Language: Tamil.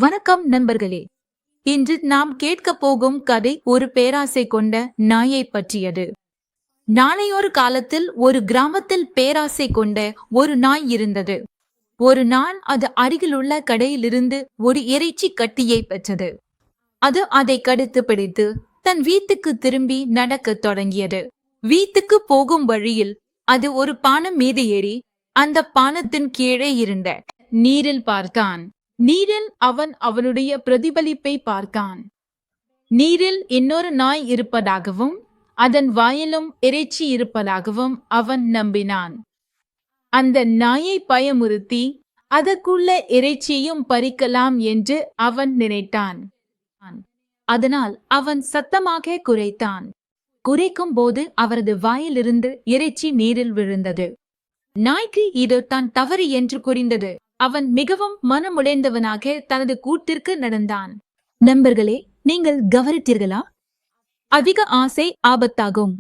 வணக்கம் நண்பர்களே. இன்று நாம் கேட்க போகும் கதை ஒரு பேராசை கொண்ட நாயை பற்றியது. நாளையொரு காலத்தில் ஒரு கிராமத்தில் பேராசை கொண்ட ஒரு நாய் இருந்தது. ஒரு நாள் அது அருகிலுள்ள கடையிலிருந்து ஒரு இறைச்சி கட்டியை பெற்றது. அது அதை கடித்து பிடித்து தன் வீட்டுக்கு திரும்பி நடக்கத் தொடங்கியது. வீட்டுக்கு போகும் வழியில் அது ஒரு பானம் மீது ஏறி அந்த பானத்தின் கீழே இருந்த நீரில் பார்த்தான். நீரில் அவன் அவனுடைய பிரதிபலிப்பை பார்த்தான். நீரில் இன்னொரு நாய் இருப்பதாகவும் அதன் வாயிலும் இறைச்சி இருப்பதாகவும் அவன் நம்பினான். அந்த நாயை பயமுறுத்தி அதற்குள்ள இறைச்சியையும் பறிக்கலாம் என்று அவன் நினைத்தான். அதனால் அவன் சத்தமாக குரைத்தான். குரைக்கும் போது அவரது வாயிலிருந்து இறைச்சி நீரில் விழுந்தது. நாய்க்கு இது தான் தவறு என்று புரிந்தது. அவன் மிகவும் மனமுடைந்தவனாக தனது கூட்டிற்கு நடந்தான். நண்பர்களே, நீங்கள் கவனித்தீர்களா? அதிக ஆசை ஆபத்தாகும்.